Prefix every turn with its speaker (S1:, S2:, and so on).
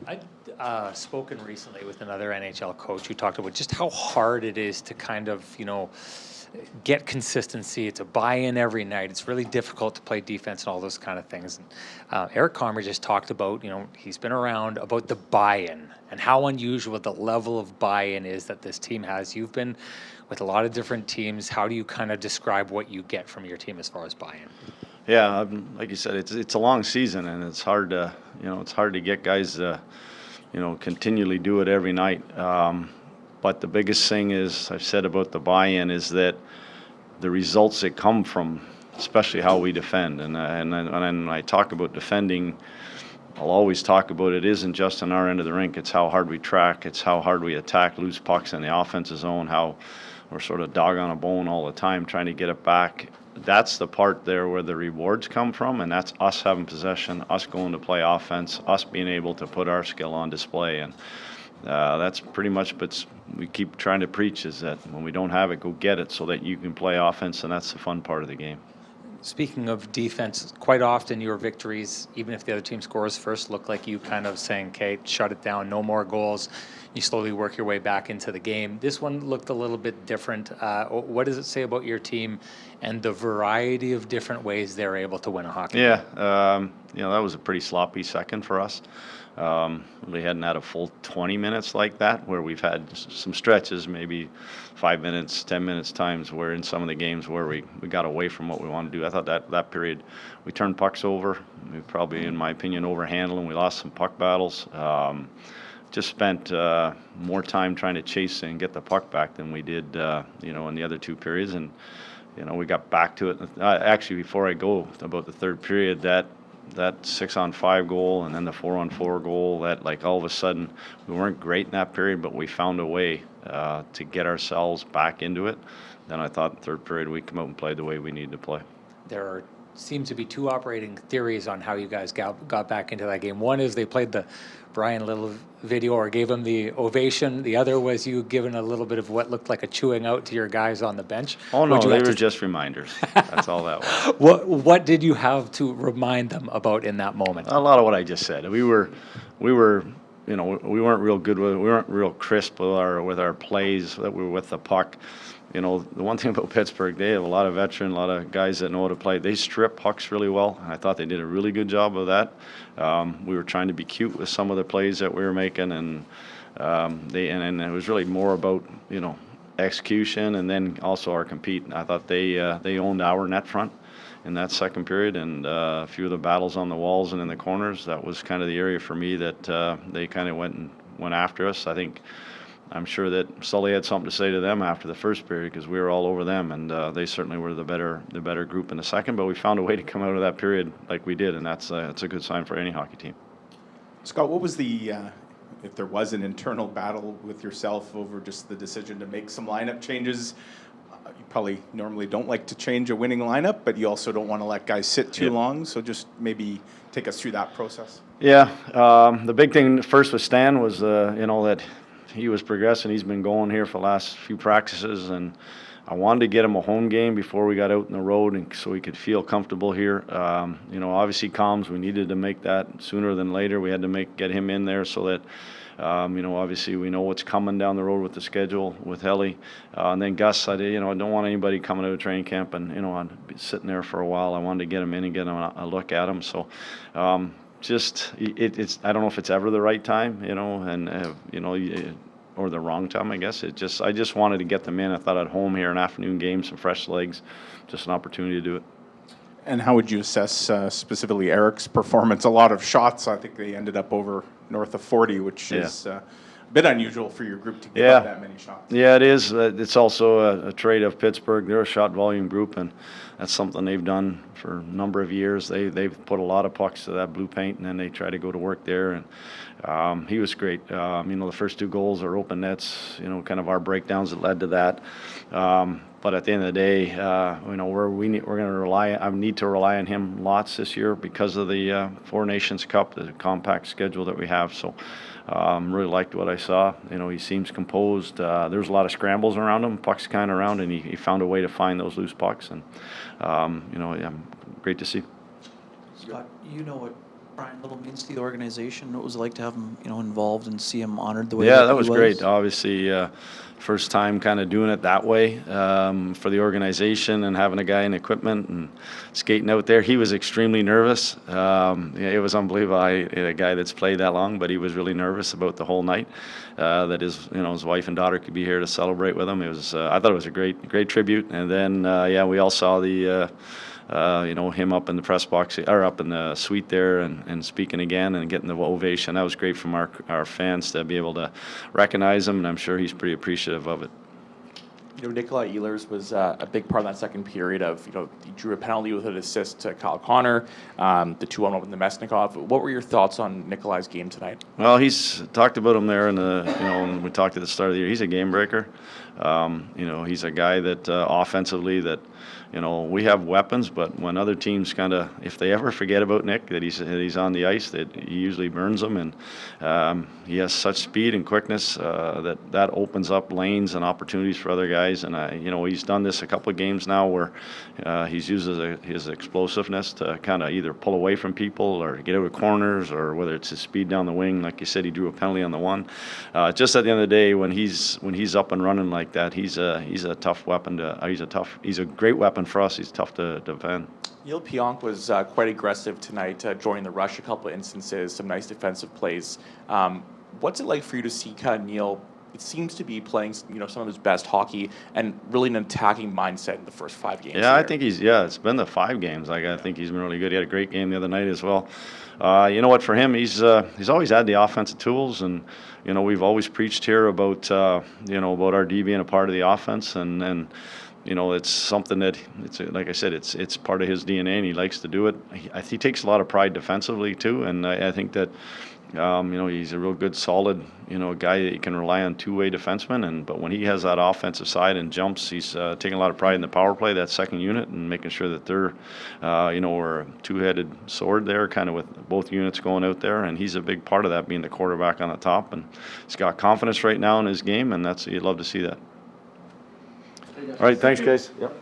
S1: I'd spoken recently with another NHL coach who talked about just how hard it is to kind of, get consistency. It's a buy-in every night. It's really difficult to play defense and all those kind of things. And Eric Comrie just talked about, he's been around about the buy-in and how unusual the level of buy-in is that this team has. You've been with a lot of different teams. How do you kind of describe what you get from your team as far as buy-in?
S2: Yeah, like you said, it's a long season, and it's hard to get guys to continually do it every night. But the biggest thing is I've said about the buy-in is that the results that come from, especially how we defend, and I talk about defending, I'll always talk about it isn't just on our end of the rink. It's how hard we track. It's how hard we attack loose pucks in the offensive zone. How we're sort of dog on a bone all the time trying to get it back. That's the part there where the rewards come from, and that's us having possession, us going to play offense, us being able to put our skill on display. And that's pretty much what we keep trying to preach, is that when we don't have it, go get it so that you can play offense, and that's the fun part of the game.
S1: Speaking of defense, quite often your victories, even if the other team scores first, look like you kind of saying, okay, shut it down, no more goals. You slowly work your way back into the game. This one looked a little bit different. What does it say about your team and the variety of different ways they're able to win a hockey game?
S2: Yeah, that was a pretty sloppy second for us. We hadn't had a full 20 minutes like that, where we've had some stretches, maybe 5 minutes, 10 minutes times, where in some of the games where we got away from what we wanted to do. I thought that period we turned pucks over. We probably, in my opinion, overhandled, and we lost some puck battles. Just spent more time trying to chase and get the puck back than we did, in the other two periods. And, we got back to it. Actually, before I go about the third period, that 6-on-5 goal and then the 4-on-4 goal, that like all of a sudden we weren't great in that period, but we found a way to get ourselves back into it. Then I thought third period we come out and played the way we needed to play.
S1: There seems to be two operating theories on how you guys got back into that game. One is they played the Bryan Little video or gave him the ovation. The other was you giving a little bit of what looked like a chewing out to your guys on the bench.
S2: Oh, no, they were just reminders. That's all that was.
S1: What did you have to remind them about in that moment?
S2: A lot of what I just said. We weren't real good we weren't real crisp with our plays that we were with the puck. The one thing about Pittsburgh, they have a lot of veteran, a lot of guys that know how to play. They strip pucks really well, and I thought they did a really good job of that. We were trying to be cute with some of the plays that we were making, and it was really more about execution and then also our compete. I thought they owned our net front in that second period, and a few of the battles on the walls and in the corners. That was kind of the area for me that they kind of went after us. I'm sure that Sully had something to say to them after the first period, because we were all over them, and they certainly were the better group in the second. But we found a way to come out of that period like we did, and that's a good sign for any hockey team.
S3: Scott, what was the if there was an internal battle with yourself over just the decision to make some lineup changes? You probably normally don't like to change a winning lineup, but you also don't want to let guys sit too long. So just maybe take us through that process.
S2: Yeah, the big thing first with Stan was that he was progressing. He's been going here for the last few practices, and I wanted to get him a home game before we got out on the road, and so he could feel comfortable here. Obviously comms, we needed to make that sooner than later. We had to get him in there so that obviously we know what's coming down the road with the schedule with Helly. And then Gus, I don't want anybody coming out of training camp and I'd be sitting there for a while. I wanted to get him in and get him a look at him. So it's I don't know if it's ever the right time, or the wrong time, I guess. I just wanted to get them in. I thought at home here, an afternoon game, some fresh legs, just an opportunity to do it.
S3: And how would you assess specifically Eric's performance? A lot of shots. I think they ended up over north of 40, which is a bit unusual for your group to give up that many shots.
S2: Yeah, it is. It's also a trait of Pittsburgh. They're a shot volume group, and that's something they've done for a number of years. They've put a lot of pucks to that blue paint, and then they try to go to work there. And he was great. The first two goals are open nets. Kind of our breakdowns that led to that. But at the end of the day, we're going to rely. I need to rely on him lots this year because of the Four Nations Cup, the compact schedule that we have. So, really liked what I saw. He seems composed. There's a lot of scrambles around him, pucks kind of around, and he found a way to find those loose pucks. And great to see.
S4: Scott, you know what Bryan Little means to the organization? What was it like to have him, involved and see him honored the way
S2: Yeah,
S4: that
S2: that
S4: he
S2: was great. Obviously, first time kind of doing it that way for the organization and having a guy in equipment and skating out there. He was extremely nervous. Yeah, it was unbelievable. A guy that's played that long, but he was really nervous about the whole night. That his wife and daughter could be here to celebrate with him. It was. I thought it was a great tribute. And then we all saw the. Him up in the press box or up in the suite there and speaking again and getting the ovation. That was great from our fans to be able to recognize him, and I'm sure he's pretty appreciative of it.
S5: Nikolai Ehlers was a big part of that second period of, he drew a penalty with an assist to Kyle Connor, the 2-1 with Nemesnikov. What were your thoughts on Nikolai's game tonight?
S2: Well, he's talked about him there when we talked at the start of the year. He's a game breaker. He's a guy that offensively that, we have weapons, but when other teams if they ever forget about Nick, that he's on the ice, that he usually burns them, and he has such speed and quickness that opens up lanes and opportunities for other guys. And he's done this a couple of games now where he's used his explosiveness to kind of either pull away from people or get out of corners, or whether it's his speed down the wing. Like you said, he drew a penalty on the one. Just at the end of the day, when he's up and running like that, he's a tough weapon he's a great weapon for us. He's tough to defend.
S5: Neil Pionk was quite aggressive tonight, joining the rush a couple of instances, some nice defensive plays. What's it like for you to see kind of Neil? It seems to be playing, some of his best hockey and really an attacking mindset in the first 5 games.
S2: Yeah, I think it's been the 5 games. I think he's been really good. He had a great game the other night as well. You know what? For him, he's always had the offensive tools, and we've always preached here about about our D being a part of the offense, and it's something that like I said, it's part of his DNA, and he likes to do it. He takes a lot of pride defensively too, and I think that. He's a real good, solid, guy that you can rely on, two-way defenseman. But when he has that offensive side and jumps, he's taking a lot of pride in the power play, that second unit, and making sure that they're, we're a two-headed sword there, kind of with both units going out there. And he's a big part of that, being the quarterback on the top. And he's got confidence right now in his game, and you'd love to see that. All right, thanks, guys. Yep.